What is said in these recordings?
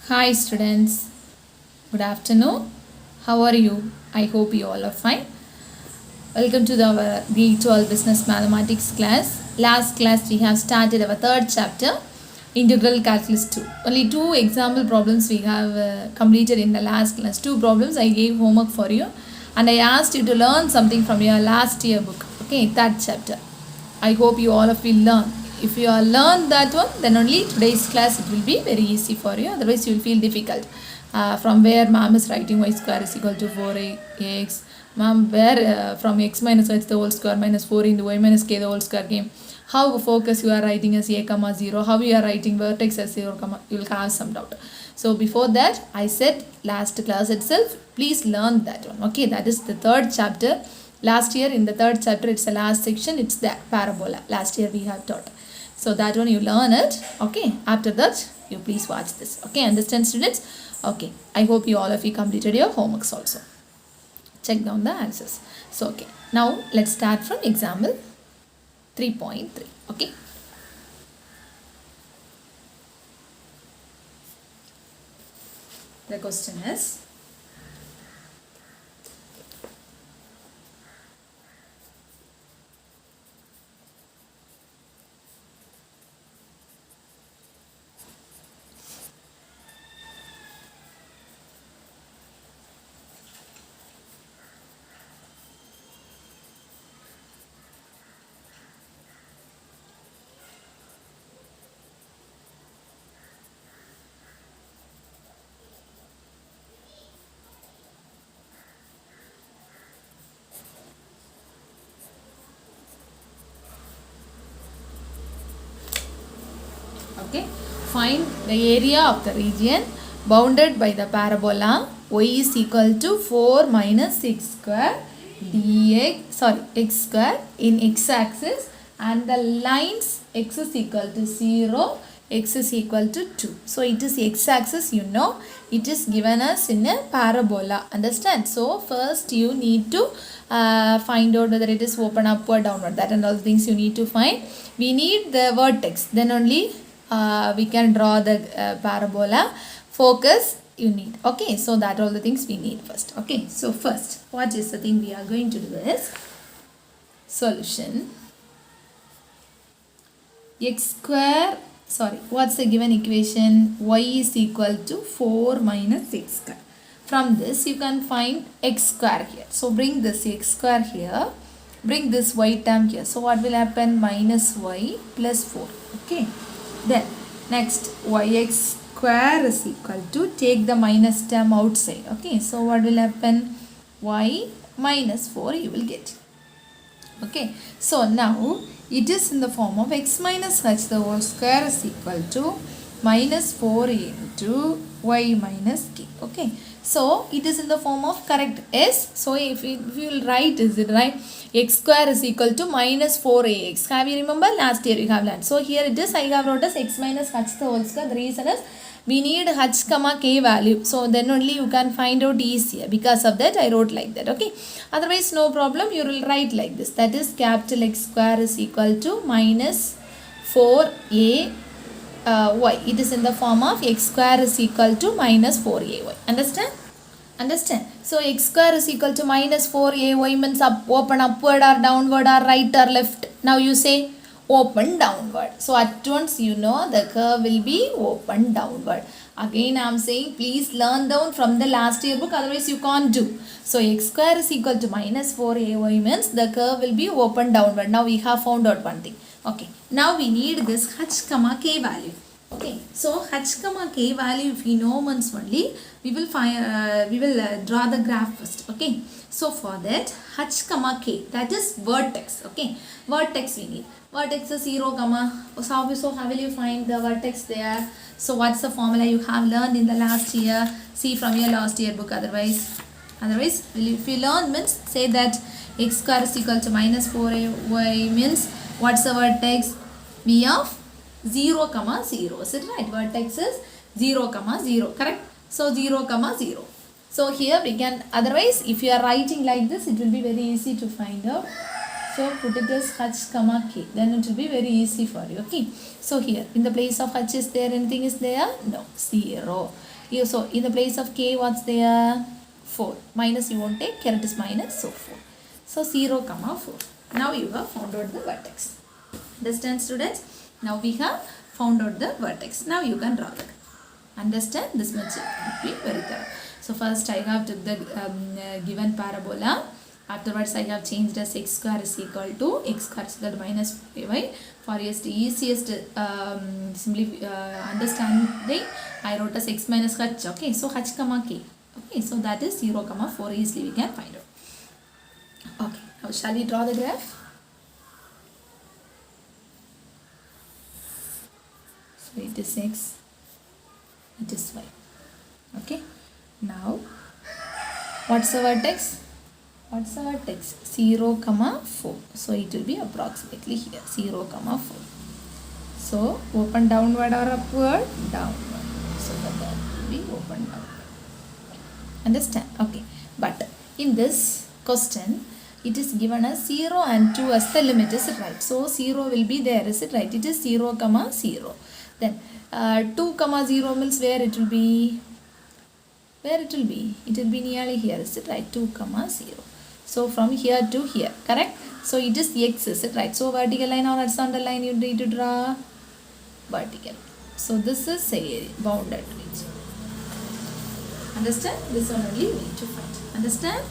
Hi students, good afternoon. How are you? I hope you all are fine. Welcome to our B12 Business Mathematics class. Last class we have started our third chapter, Integral Calculus 2. Only two example problems we have completed in the last class. Two problems I gave homework for you and I asked you to learn something from your last year book. Okay, third chapter. I hope you all of you learn. If you are learned that one, then only today's class it will be very easy for you. Otherwise, you will feel difficult. From where ma'am is writing y square is equal to 4x. Ma'am, where from x minus h the whole square minus 4 into y minus k the whole square came. How focus you are writing as a comma 0. How you are writing vertex as 0 comma. You will have some doubt. So before that, I said last class itself, please learn that one. Okay, that is the third chapter. Last year in the third chapter, it's the last section, it's the parabola. Last year we have taught. So that one you learn it. Okay, after that you please watch this. Okay, understand students? Okay, I hope you all of you completed your homeworks also. Check down the answers. So okay, now let's start from example 3.3. Okay. The question is, okay, find the area of the region bounded by the parabola y is equal to 4 minus x square x square in x-axis and the lines x is equal to 0, x is equal to 2. So it is x-axis, you know, it is given us in a parabola, understand? So first you need to find out whether it is open, upward, downward, that and all the things you need to find. We need the vertex, then only we can draw the parabola. Focus you need. Okay, so that all the things we need first. Okay, so first what is the thing we are going to do is solution. What's the given equation? Y is equal to 4 minus x square. From this you can find x square here. So bring this x square here, bring this y term here. So what will happen? Minus y plus 4. Okay, then next yx square is equal to, take the minus term outside. Okay, so what will happen? Y minus 4 you will get. Okay, so now it is in the form of x minus h the whole square is equal to minus 4 into y minus k. Okay, so it is in the form of correct s. So if you will write, is it right? X square is equal to minus 4ax. Have you remember last year you have learned? So here it is, I have wrote as x minus h the whole square. The reason is we need h comma k value. So then only you can find out easier. Because of that I wrote like that. Okay. Otherwise no problem. You will write like this. That is capital X square is equal to minus 4a y. It is in the form of x square is equal to minus 4ay. Understand? Understand? So x square is equal to minus 4ay means open upward or downward or right or left. Now you say open downward. So at once you know the curve will be open downward. Again I am saying please learn down from the last year book, otherwise you can't do. So x square is equal to minus 4ay means the curve will be open downward. Now we have found out one thing. Okay, now we need this h comma k value. Okay, so h comma k value if we know once only, we will draw the graph first. Okay, so for that h comma k, that is vertex. Okay, vertex we need. Vertex is 0 comma. So how will you find the vertex there? So what's the formula you have learned in the last year? See from your last year book. Otherwise if you learn means say that x square is equal to minus 4ay means what's the vertex? V of 0 comma 0. Is it right? Vertex is 0 comma 0. Correct? So 0 comma 0. So here we can, otherwise if you are writing like this it will be very easy to find out. So put it as h comma k. Then it will be very easy for you. Okay. So here in the place of h is there anything is there? No. 0. So in the place of k, what's there? 4. Minus you won't take, here it is minus, so 4. So 0, comma 4. Now you have found out the vertex. Understand, students? Now we have found out the vertex. Now you can draw the graph. Understand? This much will be very thorough. So first I have took the given parabola. Afterwards I have changed as x square is equal to minus 5y. For easiest simply understanding, I wrote as x minus h. Okay, so h comma k. Okay, so that is 0 comma 4. Easily we can find out. Okay, now shall we draw the graph? So it is x, it is y. Okay, now what's the vertex? What's the vertex? 0 comma 4. So it will be approximately here, 0 comma 4. So open downward or upward? Downward. So that will be open downward. Understand? Okay. But in this question, it is given as 0 and 2 as the limit. Is it right? So 0 will be there. Is it right? It is 0 comma 0. Then 2 comma 0 means where it will be? Where it will be? It will be nearly here. Is it right? 2 comma 0. So from here to here. Correct? So it is x. Is it right? So vertical line or horizontal line you need to draw? Vertical. So this is a bounded region. Understand? This one only we need to find. Understand?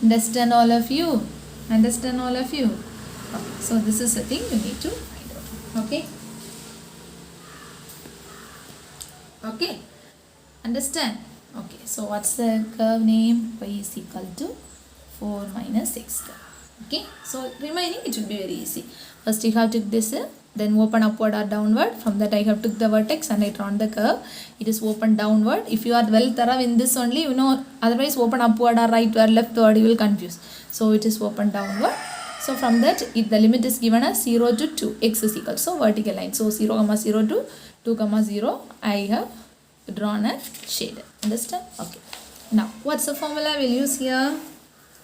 Understand all of you? Understand all of you? Okay. So this is the thing you need to find out. Okay? Okay? Understand? Okay. So what's the curve name? Y is equal to 4 minus x curve. Okay? So remaining it will be very easy. First you have to take this, then open upward or downward. From that I have took the vertex and I drawn the curve. It is open downward. If you are well thorough in this only, you know, otherwise open upward or right or leftward, you will confuse. So it is open downward. So from that, if the limit is given as 0 to 2, x is equal. So vertical line. So 0 comma 0 to 2 comma 0, I have drawn a shaded. Understand? Okay. Now, what's the formula we'll use here?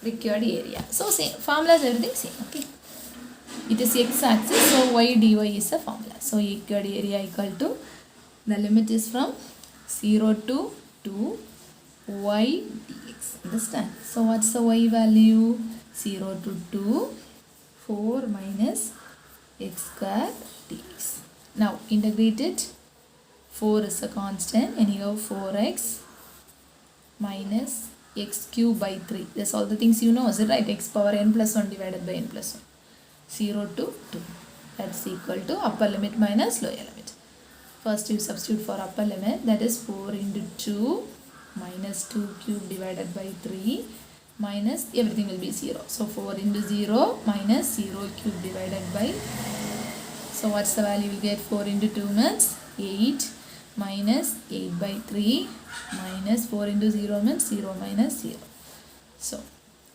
Required area. So same formula is everything same. Okay. It is x-axis, so y dy is a formula. So required area equal to, the limit is from 0 to 2 y dx. Understand? So what's the y value? 0 to 2, 4 minus x square dx. Now integrate it. 4 is a constant and you have 4x minus x cube by 3. That's all the things you know, is it right? X power n plus 1 divided by n plus 1. 0 to 2. That's equal to upper limit minus lower limit. First you substitute for upper limit, that is 4 into 2 minus 2 cube divided by 3 minus everything will be 0. So 4 into 0 minus 0 cube divided by. So what's the value you get? 4 into 2 means 8 minus 8 by 3 minus 4 into 0 means 0 minus 0. So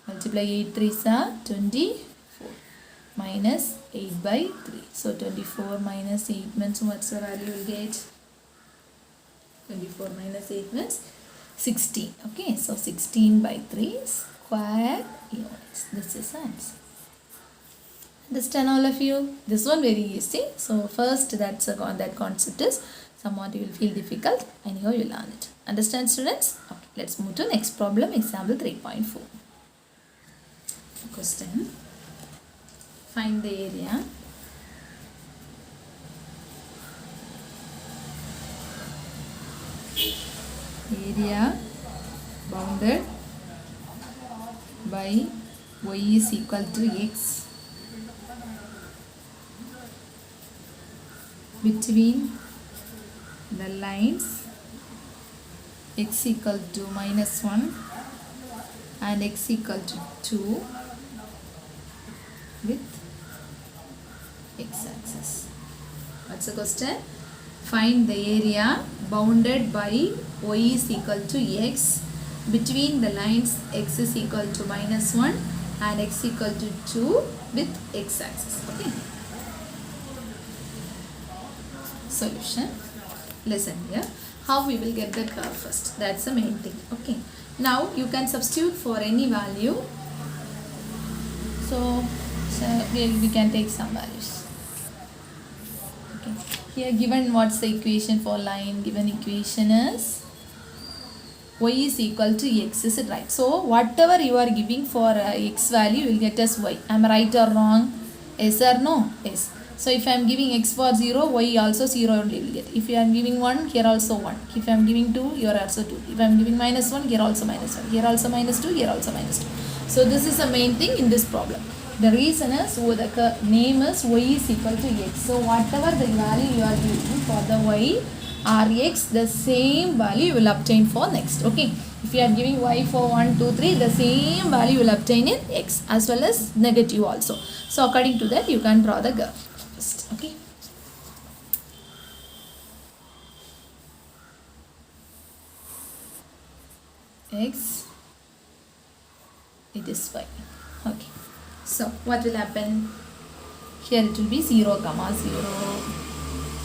multiply 8 3s are 24 minus 8 by 3. So 24 minus 8 means what's the value you will get? 24 minus 8 means 16. Okay, so 16 by 3 square units. This is the answer. Understand all of you? This one very easy. So first that concept is somewhat you will feel difficult. Anyhow you learn it. Understand, students? Okay, let's move to next problem, example 3.4. Question. Find the area. Area bounded by y is equal to x between the lines x equal to minus 1 and x equal to 2 with x-axis. What's the question? Find the area bounded by y is equal to x between the lines x is equal to minus 1 and x equal to 2 with x-axis. Okay. Solution. Listen here. How we will get the curve first. That's the main thing. Okay. Now you can substitute for any value. So we can take some values. Okay. Here given what's the equation for line? Given equation is y is equal to x, is it right? So whatever you are giving for x value, you will get as y. Am I right or wrong? Yes or no? Yes. So if I am giving x for 0, y also 0 only will get. If I am giving 1, here also 1. If I am giving 2, here also 2. If I am giving minus 1, here also minus 1. Here also minus 2, here also minus 2. So this is the main thing in this problem. The reason is, the name is y is equal to x. So whatever the value you are giving for the y or x, the same value you will obtain for next. Okay. If you are giving y for 1, 2, 3, the same value you will obtain in x as well as negative also. So according to that, you can draw the graph first. Okay. X, it is y. Okay. So what will happen? Here it will be 0, 0.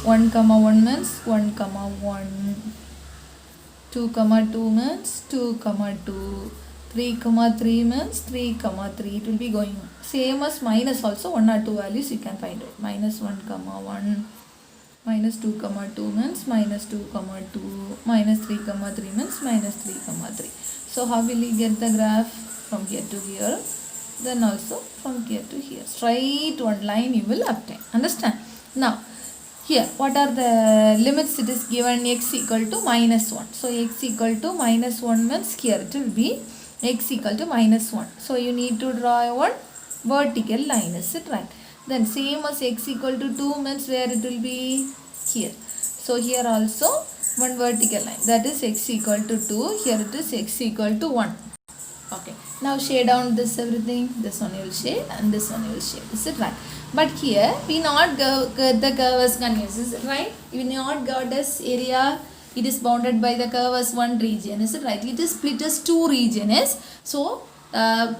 1, 1 means 1, 1. 2, 2 means 2, 2. 3, 3 means 3, 3. It will be going on. Same as minus also, 1 or 2 values you can find out. Minus 1, 1. Minus 2, 2 means minus 2, 2. Minus 3, 3 means minus 3, 3. So how will you get the graph? From here to here. Then also from here to here. Straight one line you will obtain. Understand? Now, here, what are the limits? It is given x equal to minus 1. So, x equal to minus 1 means here it will be x equal to minus 1. So, you need to draw one vertical line. Is it right? Then, same as x equal to 2 means where it will be? Here. So, here also one vertical line. That is x equal to 2. Here it is x equal to 1. Okay. Now, shade down this everything. This one you will shade and this one you will shade. Is it right? But here we not get the curve as continuous, is it right? We not got this area. It is bounded by the curve as one region, is it right? It is split as two regions. So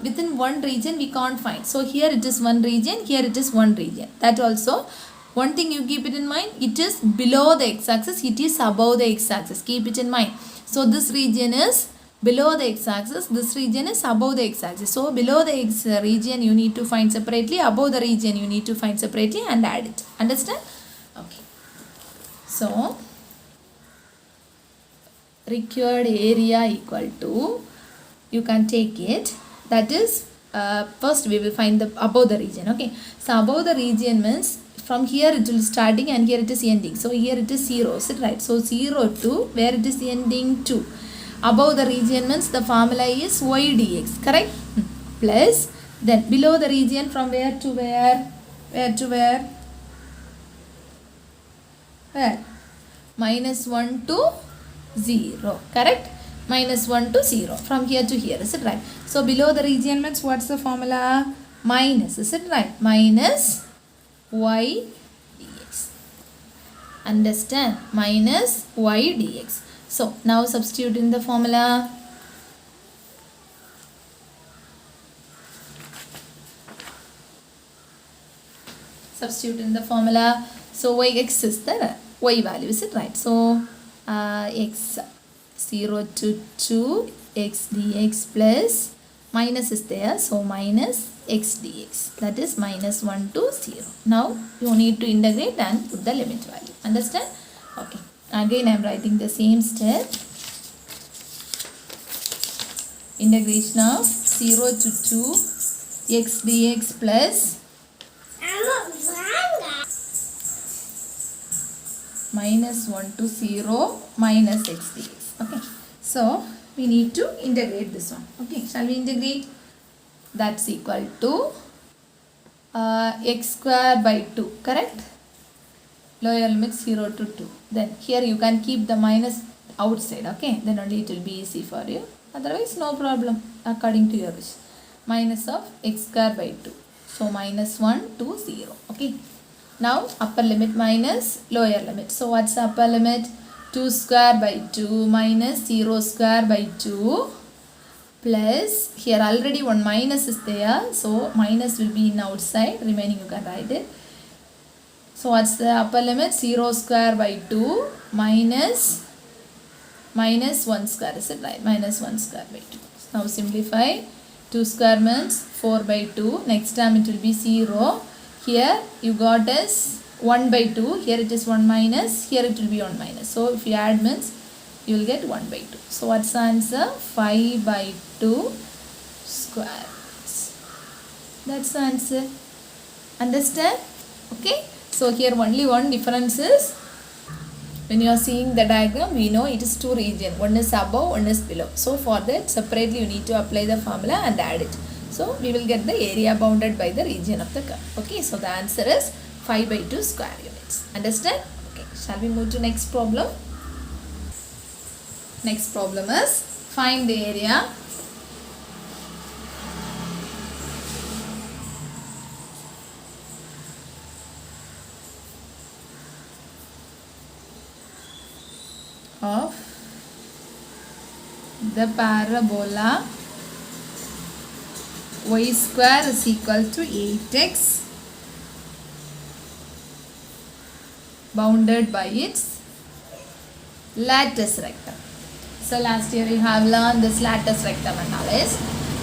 within one region we can't find. So here it is one region, here it is one region. That also one thing you keep it in mind. It is below the x-axis. It is above the x-axis. Keep it in mind. So this region is below the x-axis, this region is above the x-axis. So below the x region you need to find separately, above the region you need to find separately and add it. Understand? Okay. So required area equal to, you can take it, that is first we will find the above the region. Okay. So above the region means from here it will starting and here it is ending. So here it is 0, is it right? So 0 to where it is ending 2. Above the region means the formula is y dx, correct? Plus, then below the region from where to where? Where to where? Where? Minus 1 to 0, correct? Minus 1 to 0. From here to here, is it right? So, below the region means what's the formula? Minus, is it right? Minus y dx. Understand? Minus y dx. So, now substitute in the formula. Substitute in the formula. So, yx is the y value, is it right? So, x 0 to 2 x dx plus minus is there. So, minus x dx. That is minus 1 to 0. Now, you need to integrate and put the limit value. Understand? Okay. Again I am writing the same step. Integration of 0 to 2 x dx plus minus 1 to 0 minus x dx. Okay. So, we need to integrate this one. Okay. Shall we integrate? That's equal to x square by 2. Correct? Lower limit 0 to 2. Then here you can keep the minus outside. Okay. Then only it will be easy for you. Otherwise no problem according to your wish. Minus of x square by 2. So minus 1 to 0. Okay. Now upper limit minus lower limit. So what's the upper limit? 2 square by 2 minus 0 square by 2 plus, here already one minus is there. So minus will be in outside. Remaining you can write it. So what's the upper limit? 0 square by 2 minus 1 square, is it right? Minus 1 square by 2. Now simplify. 2 square means 4 by 2. Next time it will be 0. Here you got as 1 by 2. Here it is 1 minus. Here it will be 1 minus. So if you add means you will get 1 by 2. So what's the answer? 5 by 2 square. That's the answer. Understand? Okay. So here only one difference is when you are seeing the diagram, we know it is two regions. One is above, one is below. So for that separately you need to apply the formula and add it. So we will get the area bounded by the region of the curve. Okay. So the answer is 5 by 2 square units. Understand? Okay. Shall we move to next problem? Next problem is find the area of the parabola y square is equal to 8x bounded by its lattice rectum. So last year you have learned this lattice rectum analysis.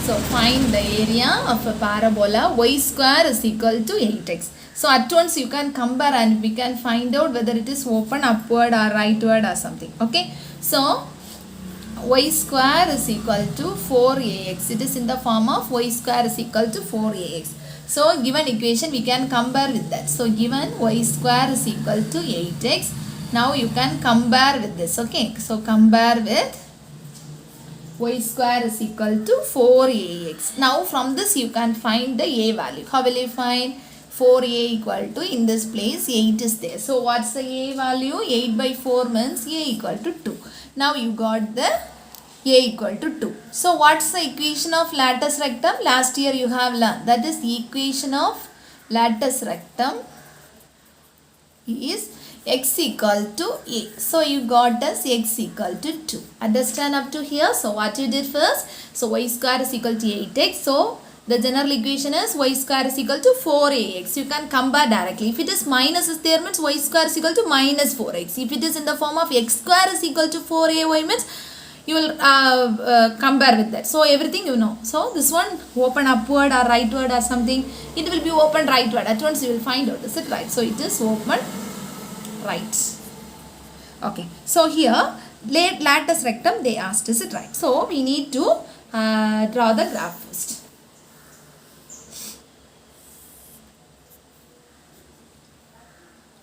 So find the area of a parabola y square is equal to 8x. So at once you can compare and we can find out whether it is open upward or rightward or something. Okay. So y square is equal to 4ax. It is in the form of y square is equal to 4ax. So given equation we can compare with that. So given y square is equal to 8x. Now you can compare with this. Okay. So compare with y square is equal to 4ax. Now from this you can find the a value. How will you find? 4a equal to, in this place 8 is there. So what's the a value? 8 by 4 means a equal to 2. Now you got the a equal to 2. So what's the equation of lattice rectum? Last year you have learned. That is the equation of lattice rectum is x equal to a. So you got as x equal to 2. Understand up to here? So what you did first? So y square is equal to 8x. So the general equation is y square is equal to 4ax. You can compare directly. If it is minus is there means y square is equal to minus 4x. If it is in the form of x square is equal to 4ay means you will compare with that. So everything you know. So this one open upward or rightward or something. It will be open rightward. At once you will find out. Is it right? So it is open right. Okay. So here lattice rectum they asked. Is it right? So we need to draw the graph first.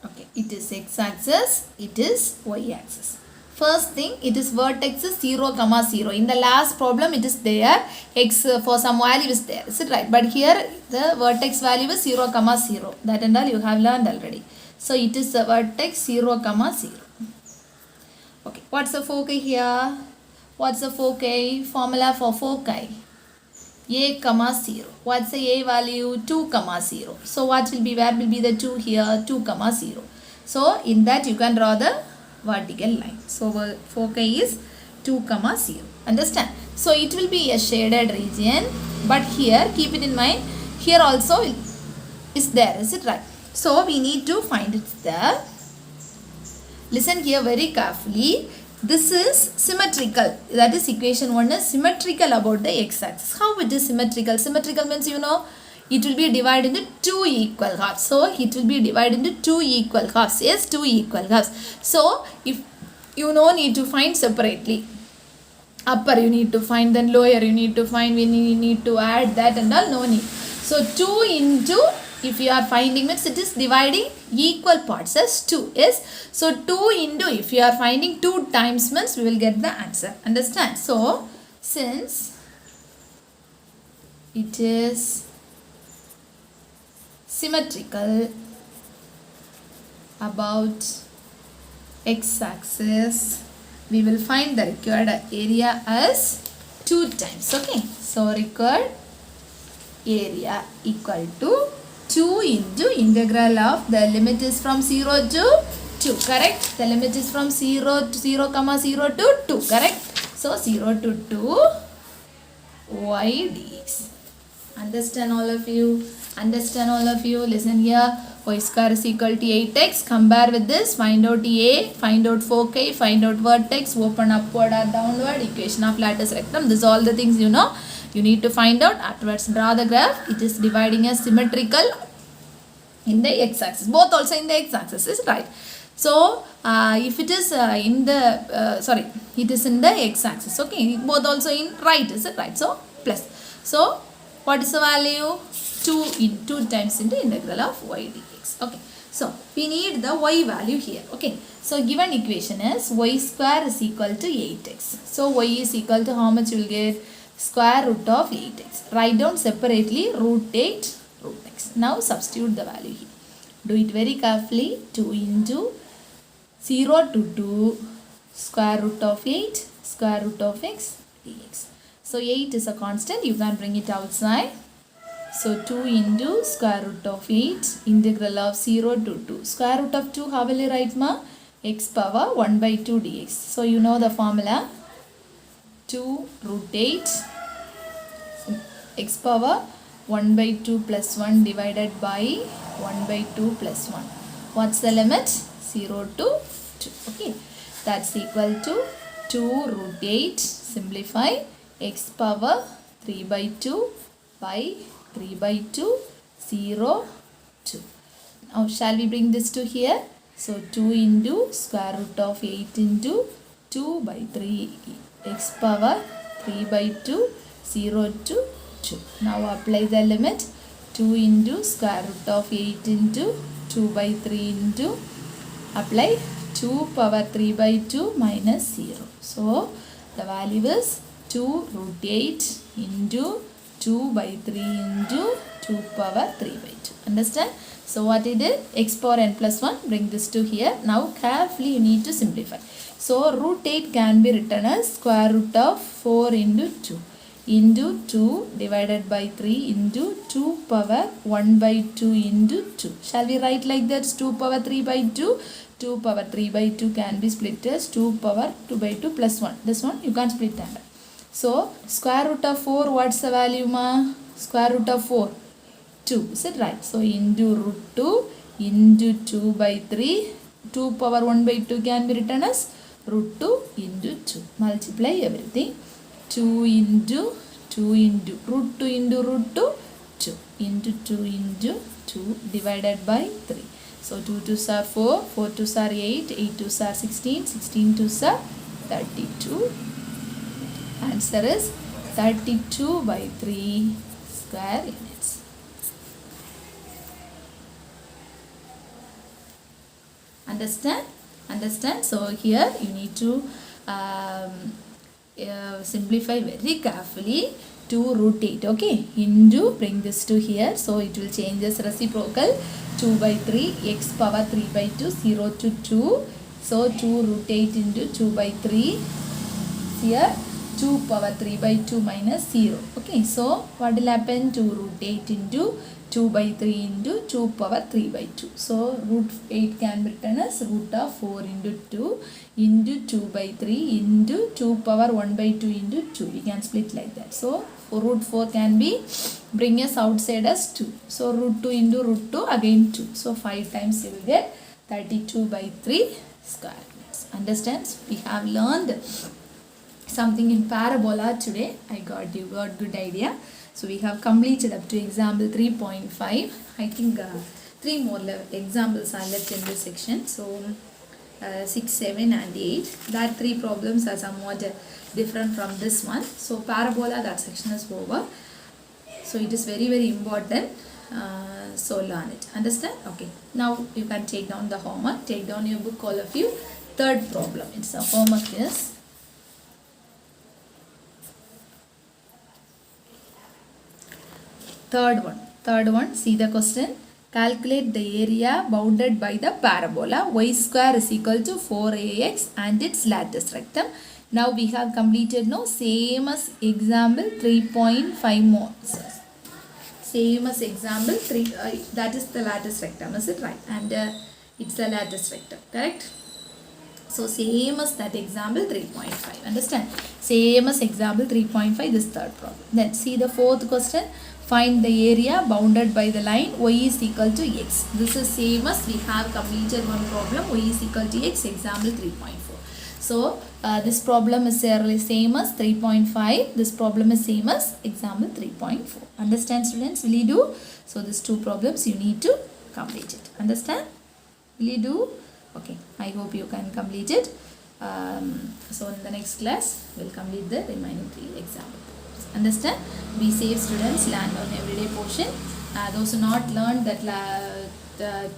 Okay, it is x-axis, it is y-axis. First thing, it is vertex is 0, 0. In the last problem, it is there. X for some value is there. Is it right? But here, the vertex value is 0, 0. That and all you have learned already. So, it is the vertex 0, 0. Okay, what's the foci here? What's the foci? Formula for foci. A, 0. What's the a value? 2, 0. So what will be, where will be the 2 here? 2, 0. So in that you can draw the vertical line. So foci is 2, 0. Understand? So it will be a shaded region. But here, keep it in mind, here also is there. Is it right? So we need to find it there. Listen here very carefully. This is symmetrical. That is equation 1 is symmetrical about the x-axis. How it is symmetrical? Symmetrical means you know it will be divided into 2 equal halves. So it will be divided into 2 equal halves. Yes, 2 equal halves. So if you know need to find separately. Upper you need to find, then lower you need to find, we need to add that and all, no need. So 2 into, if you are finding means it is dividing equal parts as 2. Yes. So 2 into, if you are finding 2 times means we will get the answer. Understand? So since it is symmetrical about x-axis, we will find the required area as 2 times. Okay. So required area equal to 2 into integral of the limit is from 0 to 2, correct? The limit is from 0 to 0, 0 to 2, correct? So 0 to 2 y dx. Understand all of you? Understand all of you? Listen here. Y square is equal to 8x. Compare with this. Find out a, find out foci, find out vertex, open upward or downward, equation of lattice rectum. This is all the things you know. You need to find out. Afterwards, draw the graph. It is dividing as symmetrical in the x-axis. Both also in the x-axis is right. So if it is in the it is in the x-axis. Okay, both also in right, is it right? So plus. So what is the value? 2 times into integral of y dx. Okay, so we need the y value here. Okay, so given equation is y square is equal to 8x. So y is equal to how much you will get? Square root of 8x. Write down separately root 8 root x. Now substitute the value here. Do it very carefully. 2 into 0 to 2 square root of 8 square root of x dx. So 8 is a constant. You can bring it outside. So 2 into square root of 8 integral of 0 to 2. Square root of 2 how will you write, ma? X power 1 by 2 dx. So you know the formula. 2 root 8 x power 1 by 2 plus 1 divided by 1 by 2 plus 1. What's the limit? 0 to 2. Okay, that's equal to 2 root 8, simplify, x power 3 by 2 by 3 by 2, 0, 2. Now shall we bring this to here? So 2 into square root of 8 into 2 by 3, x power 3 by 2, 0 to 2. Now apply the limit. 2 into square root of 8 into 2 by 3 into, apply 2 power 3 by 2 minus 0. So the value is 2 root 8 into 2 by 3 into 2 power 3 by 2. Understand? So what it is? X power n plus 1. Bring this to here. Now carefully you need to simplify. So root 8 can be written as square root of 4 into 2 into 2 divided by 3 into 2 power 1 by 2 into 2. Shall we write like that? 2 power 3 by 2. 2 power 3 by 2 can be split as 2 power 2 by 2 plus 1. This one you can't split that. So square root of 4, what's the value, ma? Square root of 4, 2. Is it right? So into root 2 into 2 by 3. 2 power 1 by 2 can be written as root 2 into 2. Multiply everything. 2 into 2 into root 2 into root 2, 2 into 2 into 2 divided by 3. So 2 2s are 4, 4 2s are 8, 8 2s are 16, 16 2s are 32. Answer is 32 by 3 square units. Understand? Understand? So here you need to simplify very carefully. 2 root 8, okay, into, bring this to here, so it will change as reciprocal. 2 by 3 x power 3 by 2, 0 to 2. So 2 root 8 into 2 by 3 here, 2 power 3 by 2 minus 0. Okay, so what will happen? 2 root 8 into 2 by 3 into 2 power 3 by 2. So root 8 can be written as root of 4 into 2 into 2 by 3 into 2 power 1 by 2 into 2. We can split like that. So root 4 can be bring us outside as 2. So root 2 into root 2 again 2. So 5 times you will get 32 by 3 square units. Understand? We have learned something in parabola today. I got you got good idea. So we have completed up to example 3.5. I think 3 more examples are left in this section. So 6, 7 and 8. That 3 problems are somewhat different from this one. So parabola, that section is over. So it is very very important. So learn it. Understand? Okay. Now you can take down the homework. Take down your book, all of you. Third problem. It's a homework is. Third one, see the question. Calculate the area bounded by the parabola y square is equal to 4ax and its lattice rectum. Now we have completed same as example 3.5 more. Same as example 3, that is the lattice rectum, is it right? And it's the lattice rectum, correct? So same as that example 3.5, understand? Same as example 3.5, this third problem. Then see the fourth question. Find the area bounded by the line y is equal to x. This is same as we have completed one problem, y is equal to x, example 3.4. So this problem is same as 3.5. This problem is same as example 3.4. Understand, students? Will you do? So these 2 problems you need to complete it. Understand? Will you do? Okay, I hope you can complete it. So in the next class, we'll complete the remaining 3 examples. Understand? Be safe, students. Learn on everyday portion. Those who not learned that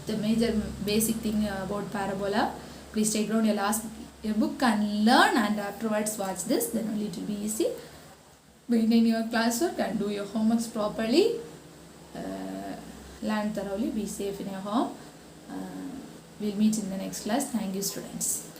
the major basic thing about parabola, please take down your book and learn, and afterwards watch this. Then only it will be easy. Maintain your classwork and do your homeworks properly. Learn thoroughly. Be safe in your home. We'll meet in the next class. Thank you, students.